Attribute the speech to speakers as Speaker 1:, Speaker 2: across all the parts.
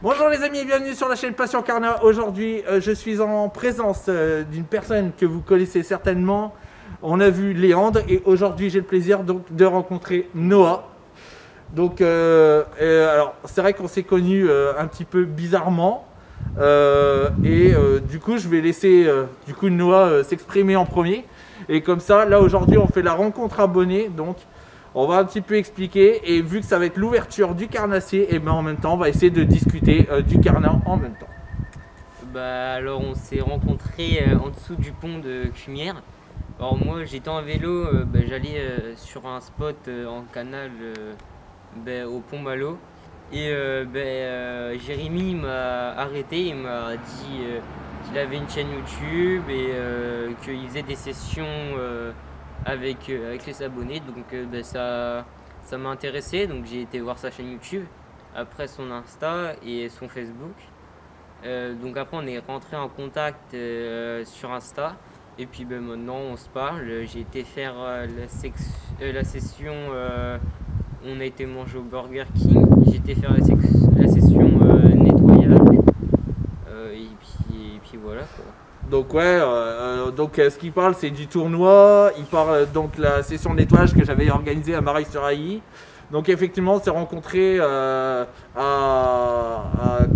Speaker 1: Bonjour les amis et bienvenue sur la chaîne Passion Carnat. Aujourd'hui, je suis en présence d'une personne que vous connaissez certainement. On a vu Léandre et aujourd'hui j'ai le plaisir donc de rencontrer Noah. Donc, alors c'est vrai qu'on s'est connus un petit peu bizarrement du coup je vais laisser Noah s'exprimer en premier. Et comme ça, là aujourd'hui on fait la rencontre abonnée. Donc on va un petit peu expliquer et vu que ça va être l'ouverture du carnassier, et ben en même temps on va essayer de discuter du carnat en même temps.
Speaker 2: Alors on s'est rencontrés en dessous du pont de Cumières. Alors moi j'étais en vélo, j'allais sur un spot en canal au pont Malo et Jérémy m'a arrêté, il m'a dit qu'il avait une chaîne YouTube et qu'il faisait des sessions avec les abonnés, donc ça m'a intéressé, donc j'ai été voir sa chaîne YouTube, après son Insta et son Facebook. Donc après on est rentré en contact sur Insta et puis maintenant on se parle. J'ai été faire la session, on a été manger au Burger King, j'ai été faire la session nettoyage et puis voilà quoi.
Speaker 1: Donc ouais, ce qu'il parle c'est du tournoi, il parle donc de la session de nettoyage que j'avais organisée à Mareil-sur-Ailly. Donc effectivement on s'est rencontrés à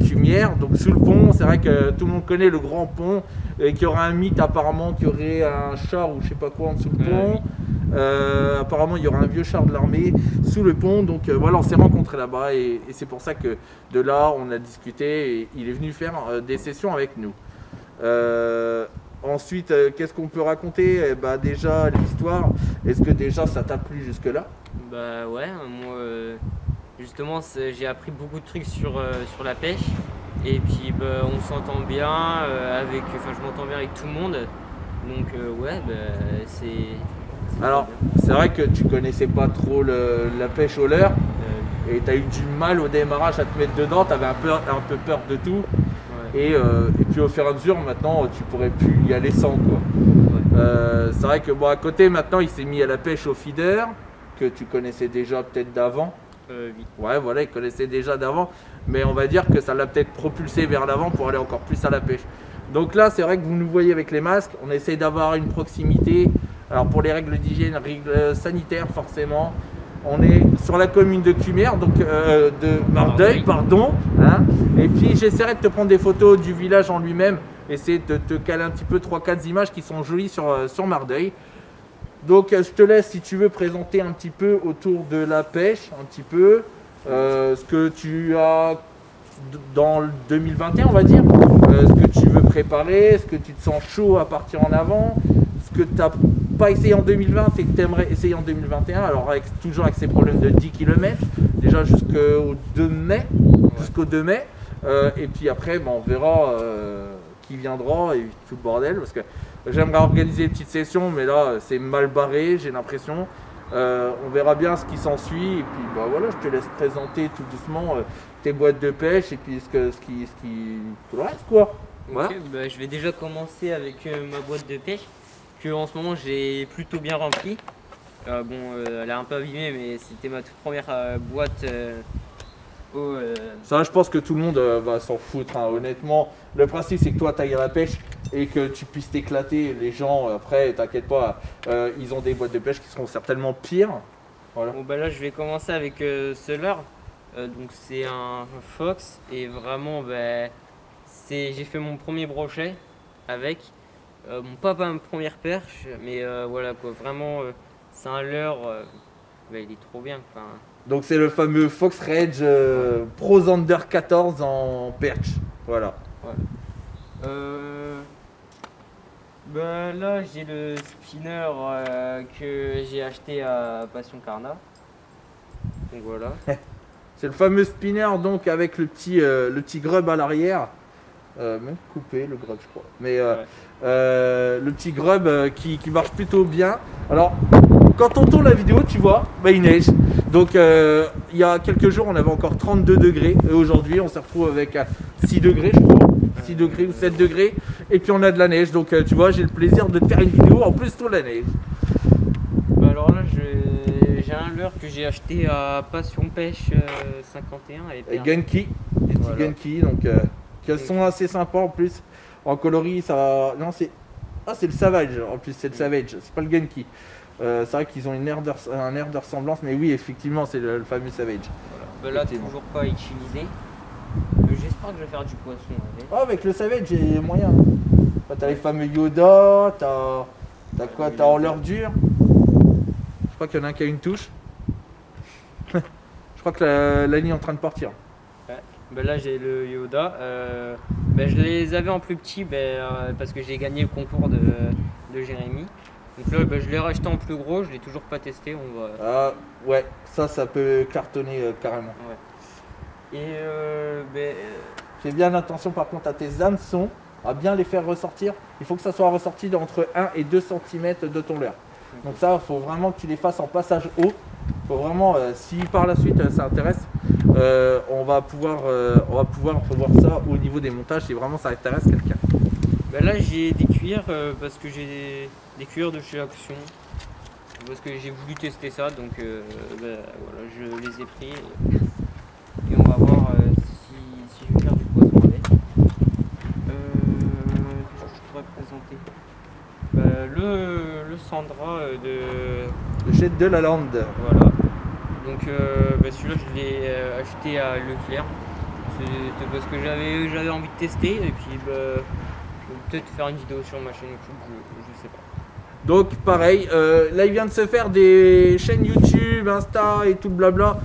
Speaker 1: Cumières, donc sous le pont. C'est vrai que tout le monde connaît le grand pont et qu'il y aura un mythe apparemment qu'il y aurait un char ou je sais pas quoi en dessous le pont. Apparemment il y aura un vieux char de l'armée sous le pont. Donc voilà, on s'est rencontrés là-bas et c'est pour ça que de là on a discuté et il est venu faire des sessions avec nous. Ensuite, qu'est-ce qu'on peut raconter? Déjà l'histoire, est-ce que déjà ça t'a plu jusque là?
Speaker 2: Bah ouais, moi justement j'ai appris beaucoup de trucs sur la pêche et puis on s'entend bien je m'entends bien avec tout le monde, donc c'est
Speaker 1: Alors c'est vrai que tu connaissais pas trop la pêche au leurre et tu as eu du mal au démarrage à te mettre dedans, tu avais un peu peur de tout.
Speaker 2: ouais.
Speaker 1: Et puis au fur et à mesure maintenant tu pourrais plus y aller sans quoi.
Speaker 2: Ouais.
Speaker 1: C'est vrai que à côté maintenant il s'est mis à la pêche au feeder que tu connaissais déjà peut-être d'avant.
Speaker 2: Oui.
Speaker 1: Ouais voilà, il connaissait déjà d'avant, mais on va dire que ça l'a peut-être propulsé vers l'avant pour aller encore plus à la pêche. Donc là c'est vrai que vous nous voyez avec les masques, on essaye d'avoir une proximité. Alors pour les règles d'hygiène, règles sanitaires forcément, on est sur la commune de Cumières, donc de Mardeuil, pardon. Hein. Et puis j'essaierai de te prendre des photos du village en lui-même, essayer de te caler un petit peu 3-4 images qui sont jolies sur Mardeuil. Donc je te laisse si tu veux présenter un petit peu autour de la pêche, un petit peu ce que tu as dans le 2021 on va dire, ce que tu veux préparer, ce que tu te sens chaud à partir en avant, ce que tu n'as pas essayé en 2020 et que tu aimerais essayer en 2021, alors toujours avec ces problèmes de 10 km, déjà jusqu'au 2 mai, et puis après on verra qui viendra et tout le bordel, parce que j'aimerais organiser une petite session, mais là c'est mal barré, j'ai l'impression. On verra bien ce qui s'ensuit, et puis voilà, je te laisse présenter tout doucement tes boîtes de pêche et puis tout le reste quoi. Voilà.
Speaker 2: Ok, je vais déjà commencer avec ma boîte de pêche que en ce moment j'ai plutôt bien remplie. Elle est un peu abîmée, mais c'était ma toute première boîte.
Speaker 1: Ça je pense que tout le monde va s'en foutre, hein, honnêtement. Le principe c'est que toi tu ailles à la pêche et que tu puisses t'éclater. Les gens après t'inquiète pas, ils ont des boîtes de pêche qui seront certainement pires. Voilà.
Speaker 2: Bon là je vais commencer avec ce leurre. Donc c'est un Fox et vraiment j'ai fait mon premier brochet avec pas ma première perche, mais voilà quoi, vraiment c'est un leurre, il est trop bien quoi.
Speaker 1: Donc c'est le fameux Fox Rage Pro Zander 14 en perche. Voilà.
Speaker 2: Ouais. Là j'ai le spinner que j'ai acheté à Passion Carnat. Donc voilà.
Speaker 1: C'est le fameux spinner donc avec le petit grub à l'arrière. Même coupé le grub je crois. Mais le petit grub qui marche plutôt bien. Alors quand on tourne la vidéo tu vois, il neige. Donc il y a quelques jours on avait encore 32 degrés. Et aujourd'hui on se retrouve avec 6 degrés je crois. 6 degrés ou 7 degrés. Et puis on a de la neige. Donc tu vois j'ai le plaisir de te faire une vidéo en plus sur la neige.
Speaker 2: Alors là j'ai un leurre que j'ai acheté à Passion Pêche 51
Speaker 1: et Genki. petits
Speaker 2: Voilà.
Speaker 1: Genki, donc qui sont assez sympas en plus. En coloris, ça. Non, c'est. Ah, c'est le Savage en plus, c'est le Savage, c'est pas le Genki. C'est vrai qu'ils ont un air de ressemblance, mais oui, effectivement, c'est le fameux Savage.
Speaker 2: Voilà. Bah là,
Speaker 1: Effectivement.
Speaker 2: toujours pas utilisé. J'espère que je vais faire du poisson avec.
Speaker 1: Ah, avec le Savage, il y a moyen. Bah, t'as les fameux Yoda, t'as quoi? T'as en leur dur. Je crois qu'il y en a un qui a une touche. Je crois que la ligne est en train de partir.
Speaker 2: Bah là, j'ai le Yoda. Bah, je les avais en plus petit parce que j'ai gagné le concours de Jérémy. Donc là, bah, je l'ai racheté en plus gros, je l'ai toujours pas testé. On va...
Speaker 1: Ah, ouais, ça peut cartonner carrément.
Speaker 2: Ouais. Et
Speaker 1: Fais bien attention par contre à tes hameçons, à bien les faire ressortir. Il faut que ça soit ressorti d'entre 1 et 2 cm de ton leurre. Donc ça, il faut vraiment que tu les fasses en passage haut. Il faut vraiment, si par la suite ça intéresse, on va pouvoir revoir ça au niveau des montages si vraiment ça intéresse quelqu'un.
Speaker 2: bah là, j'ai des cuirs parce que j'ai des cuirs de chez Action. Parce que j'ai voulu tester ça, donc bah, voilà, je les ai pris. Et on va voir si je vais faire du poisson avec. Qu'est-ce que je pourrais présenter? Le Sandra de...
Speaker 1: Le jet de la lande.
Speaker 2: Voilà. Donc bah, celui-là, je l'ai acheté à Leclerc. C'était parce que j'avais envie de tester. Et puis bah, je vais peut-être faire une vidéo sur ma chaîne YouTube, je sais pas.
Speaker 1: Donc pareil, là il vient de se faire des chaînes YouTube, Insta et tout le blabla.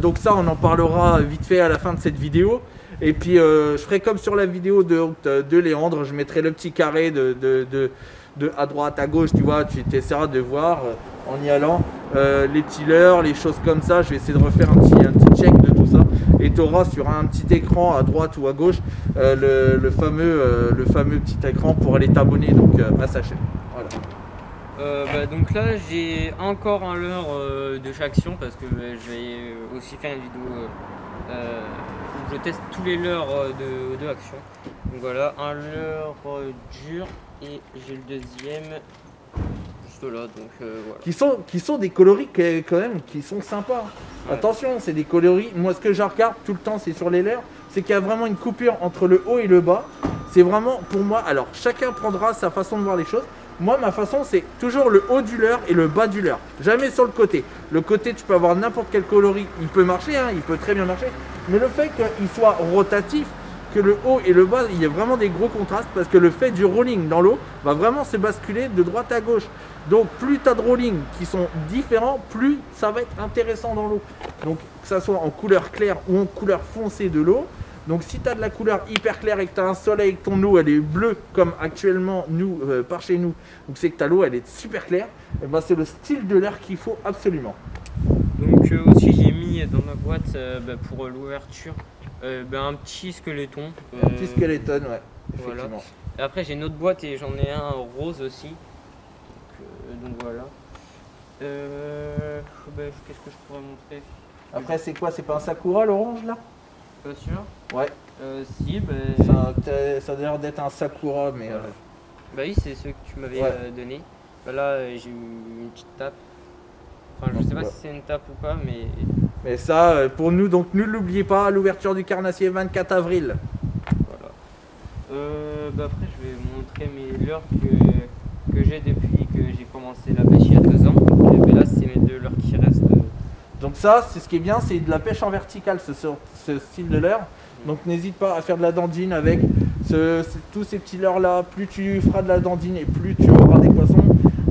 Speaker 1: Donc ça on en parlera vite fait à la fin de cette vidéo. Et puis je ferai comme sur la vidéo de Léandre, je mettrai le petit carré de à droite, à gauche, tu vois, tu essaieras de voir en y allant les petits leurres, les choses comme ça. Je vais essayer de refaire un petit check de tout ça. Et tu auras sur un petit écran à droite ou à gauche le fameux petit écran pour aller t'abonner donc à sa chaîne. Voilà.
Speaker 2: Bah, donc là j'ai encore un leurre de chaque action parce que je vais aussi faire une vidéo où je teste tous les leurres de action. Donc voilà, un leurre dur et j'ai le deuxième juste là, donc voilà.
Speaker 1: Qui sont des coloris quand même qui sont sympas.
Speaker 2: Ouais.
Speaker 1: Attention, c'est des coloris. Moi ce que je regarde tout le temps c'est sur les leurres, c'est qu'il y a vraiment une coupure entre le haut et le bas. C'est vraiment pour moi, alors chacun prendra sa façon de voir les choses. Moi, ma façon, c'est toujours le haut du leurre et le bas du leurre. Jamais sur le côté. Le côté, tu peux avoir n'importe quel coloris. Il peut marcher, hein, il peut très bien marcher. Mais le fait qu'il soit rotatif, que le haut et le bas, il y a vraiment des gros contrastes. Parce que le fait du rolling dans l'eau va vraiment se basculer de droite à gauche. Donc, plus tu as de rolling qui sont différents, plus ça va être intéressant dans l'eau. Donc, que ça soit en couleur claire ou en couleur foncée de l'eau. Donc si tu as de la couleur hyper claire et que tu as un soleil et que ton eau elle est bleue comme actuellement nous par chez nous, donc c'est que ta eau elle est super claire, et ben c'est le style de leurre qu'il faut absolument.
Speaker 2: Donc aussi j'ai mis dans ma boîte pour l'ouverture un petit squeletton.
Speaker 1: Un petit skeleton, ouais,
Speaker 2: Voilà.
Speaker 1: effectivement.
Speaker 2: Et après j'ai une autre boîte et j'en ai un rose aussi. Donc voilà. Qu'est-ce que je pourrais montrer?
Speaker 1: Après c'est quoi? C'est pas un sakura l'orange là?
Speaker 2: Pas sûr.
Speaker 1: Ouais.
Speaker 2: Si,
Speaker 1: Ça a l'air d'être un sakura mais...
Speaker 2: Bah oui, c'est ceux que tu m'avais donné. Bah là, j'ai eu une petite tape. Enfin, je sais pas si c'est une tape ou pas, mais...
Speaker 1: Mais ça, pour nous, donc ne l'oubliez pas, l'ouverture du Carnassier 24 avril.
Speaker 2: Voilà. Après, je vais montrer mes leurres que j'ai depuis que j'ai commencé la pêche il y a 2 ans. Et là, c'est mes 2 leurres qui restent.
Speaker 1: Donc ça, c'est ce qui est bien, c'est de la pêche en verticale, ce style de leurre. Donc n'hésite pas à faire de la dandine avec tous ces petits leurres là. Plus tu feras de la dandine et plus tu auras des poissons.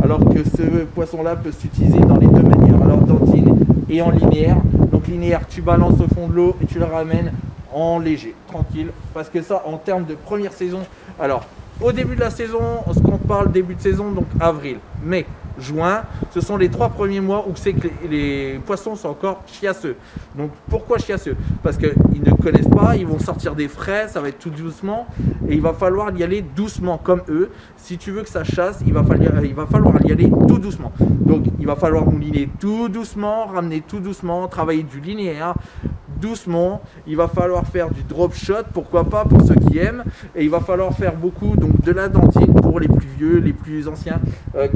Speaker 1: Alors que ce poisson là peut s'utiliser dans les deux manières. Alors dandine et en linéaire. Donc linéaire, tu balances au fond de l'eau et tu le ramènes en léger, tranquille. Parce que ça, en termes de première saison, alors au début de la saison, ce qu'on parle début de saison, donc avril, mai, juin, ce sont les 3 premiers mois où c'est que les poissons sont encore chiasseux. Donc pourquoi chiasseux? Parce qu'ils ne connaissent pas, ils vont sortir des frais, ça va être tout doucement et il va falloir y aller doucement comme eux. Si tu veux que ça chasse, il va falloir y aller tout doucement. Donc il va falloir mouliner tout doucement, ramener tout doucement, travailler du linéaire doucement. Il va falloir faire du drop shot, pourquoi pas pour ceux qui aiment, et il va falloir faire beaucoup donc de la dentine pour les plus vieux, les plus anciens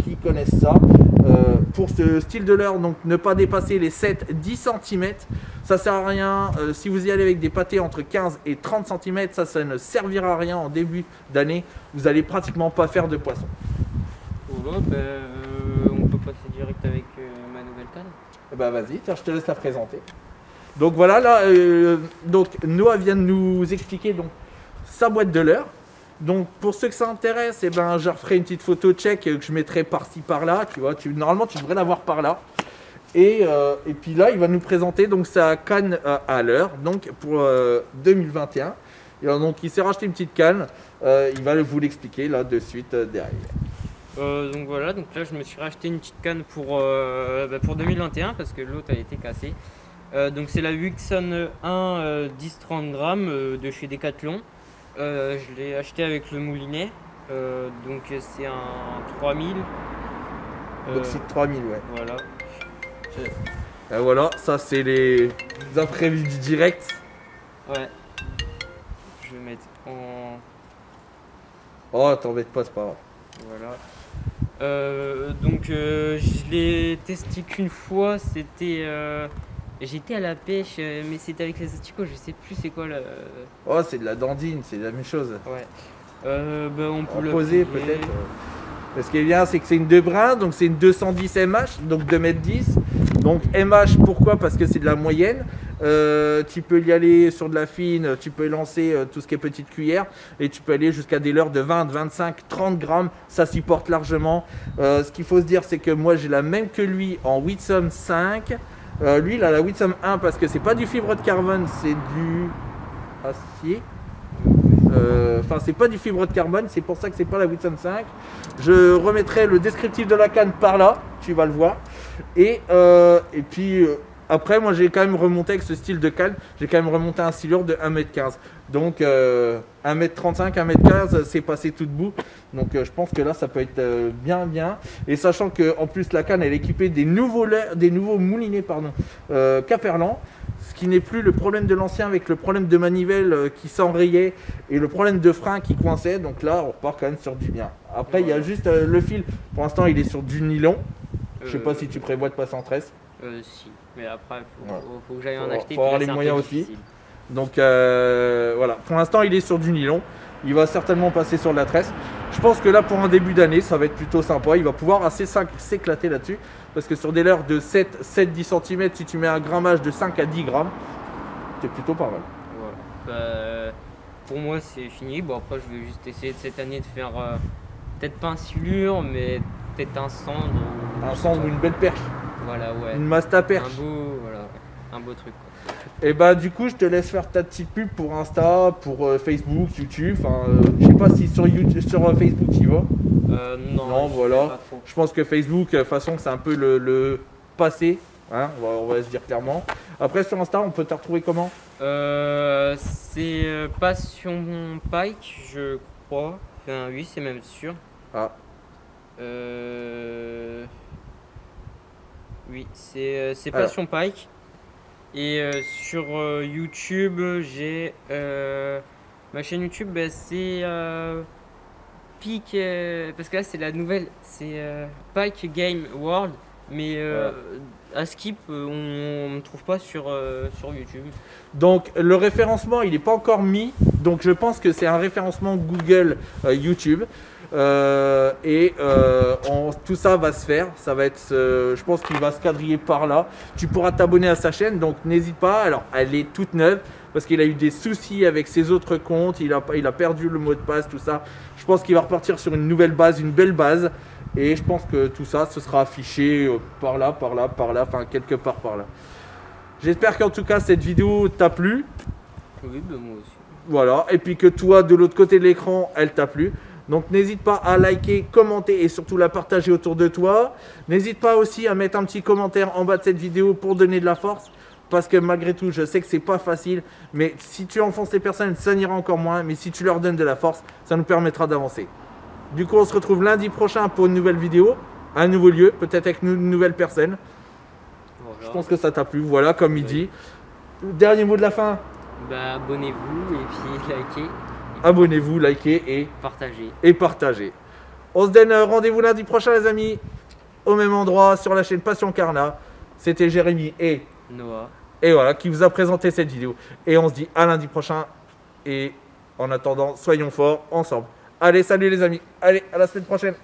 Speaker 1: qui connaissent ça. Pour ce style de leurre, donc ne pas dépasser les 7-10 cm, Ça sert à rien. Si vous y allez avec des pâtés entre 15 et 30 cm, ça ne servira à rien en début d'année. Vous allez pratiquement pas faire de poisson.
Speaker 2: Voilà, on peut passer direct avec ma nouvelle canne.
Speaker 1: Bah vas-y, tiens, je te laisse la présenter. Donc voilà, là, donc Noah vient de nous expliquer donc sa boîte de leurre. Donc pour ceux que ça intéresse, eh ben, je referai une petite photo check que je mettrai par-ci par-là. Tu vois, normalement tu devrais l'avoir par là. Et puis là, il va nous présenter donc sa canne à leurre, donc pour 2021. Et donc il s'est racheté une petite canne. Il va vous l'expliquer là de suite derrière.
Speaker 2: Donc voilà, donc là je me suis racheté une petite canne pour 2021 parce que l'autre a été cassée. Donc c'est la Wixon 1 10-30 grammes de chez Decathlon. Je l'ai acheté avec le moulinet. Donc c'est un 3000.
Speaker 1: Donc c'est 3000, ouais.
Speaker 2: Voilà.
Speaker 1: Et voilà, ça c'est les imprévus du direct.
Speaker 2: Ouais. Je vais mettre en...
Speaker 1: Oh, t'embête pas, c'est pas grave.
Speaker 2: Voilà. Donc je l'ai testé qu'une fois, c'était... J'étais à la pêche, mais c'était avec les asticots, je sais plus c'est quoi la...
Speaker 1: Oh, c'est de la dandine, c'est la même chose.
Speaker 2: Ouais. On peut le
Speaker 1: poser peut-être. Ce qui est bien, c'est que c'est une 2 brins, donc c'est une 210 MH, donc 2,10 m. Donc MH, pourquoi? Parce que c'est de la moyenne. Tu peux y aller sur de la fine, tu peux lancer tout ce qui est petite cuillère et tu peux aller jusqu'à des leurres de 20, 25, 30 grammes. Ça supporte largement. Ce qu'il faut se dire, c'est que moi j'ai la même que lui en Wixom 5. Lui, il a la Wixom 1 parce que c'est pas du fibre de carbone, c'est du acier. Enfin, c'est pas du fibre de carbone, c'est pour ça que c'est pas la Wixom 5. Je remettrai le descriptif de la canne par là, tu vas le voir. Et puis après, moi j'ai quand même remonté avec ce style de canne, j'ai quand même remonté un silure de 1,15 m. Donc 1,35 m, 1,15 m, c'est passé tout debout. Donc je pense que là ça peut être bien. Et sachant que en plus la canne elle est équipée des nouveaux moulinets Caperlan. Ce qui n'est plus le problème de l'ancien avec le problème de manivelle qui s'enrayait et le problème de frein qui coinçait. Donc là, on repart quand même sur du bien. Après, il y a juste le fil. Pour l'instant, il est sur du nylon. Je sais pas si tu prévois de passer en tresse.
Speaker 2: Si, mais après, faut que j'aille en acheter.
Speaker 1: Faut avoir les moyens aussi. Donc voilà, pour l'instant, il est sur du nylon. Il va certainement passer sur de la tresse. Je pense que là, pour un début d'année, ça va être plutôt sympa. Il va pouvoir assez s'éclater là-dessus. Parce que sur des leurres de 7-10 cm, si tu mets un grammage de 5 à 10 grammes, c'est plutôt pas mal.
Speaker 2: Voilà. Pour moi, c'est fini. Bon, après, je vais juste essayer de cette année de faire peut-être pas un silure, mais peut-être un cendre.
Speaker 1: Un cendre ou une belle perche.
Speaker 2: Voilà, ouais.
Speaker 1: Une Masta perche.
Speaker 2: Un beau truc.
Speaker 1: Et bah du coup je te laisse faire ta petite pub pour Insta, pour Facebook, YouTube, enfin je sais pas si sur Facebook tu y vas. Non, voilà. Je pense que Facebook, de toute façon c'est un peu le passé, hein, on va se dire clairement. Après sur Insta on peut te retrouver comment?
Speaker 2: C'est Passion Pike, je crois. Enfin oui, c'est même sûr.
Speaker 1: Ah.
Speaker 2: Oui, c'est Passion Pike. Et sur YouTube, j'ai ma chaîne YouTube, c'est Pike, parce que là c'est la nouvelle, c'est Pike Game World, mais à skip, on ne me trouve pas sur YouTube. Donc
Speaker 1: le référencement il n'est pas encore mis, donc je pense que c'est un référencement Google YouTube. Tout ça va se faire, ça va être, je pense qu'il va se quadriller par là. Tu pourras t'abonner à sa chaîne, donc n'hésite pas. Alors elle est toute neuve parce qu'il a eu des soucis avec ses autres comptes, il a perdu le mot de passe, tout ça. Je pense qu'il va repartir sur une nouvelle base, une belle base, et je pense que tout ça ce sera affiché par là, enfin quelque part par là. J'espère qu'en tout cas cette vidéo t'a plu.
Speaker 2: Oui, moi aussi.
Speaker 1: Voilà, et puis que toi de l'autre côté de l'écran elle t'a plu. Donc n'hésite pas à liker, commenter et surtout la partager autour de toi. N'hésite pas aussi à mettre un petit commentaire en bas de cette vidéo pour donner de la force. Parce que malgré tout, je sais que c'est pas facile. Mais si tu enfonces les personnes, ça n'ira encore moins. Mais si tu leur donnes de la force, ça nous permettra d'avancer. Du coup, on se retrouve lundi prochain pour une nouvelle vidéo. Un nouveau lieu, peut-être avec une nouvelle personne. Voilà. Je pense que ça t'a plu. Voilà, comme il dit. Dernier mot de la fin.
Speaker 2: Abonnez-vous et puis likez.
Speaker 1: Abonnez-vous, likez et partagez. On se donne rendez-vous lundi prochain les amis, au même endroit sur la chaîne Passion Carna. C'était Jérémy et
Speaker 2: Noah.
Speaker 1: et voilà, qui vous a présenté cette vidéo. Et on se dit à lundi prochain. Et en attendant, soyons forts ensemble. Allez, salut les amis. Allez, à la semaine prochaine.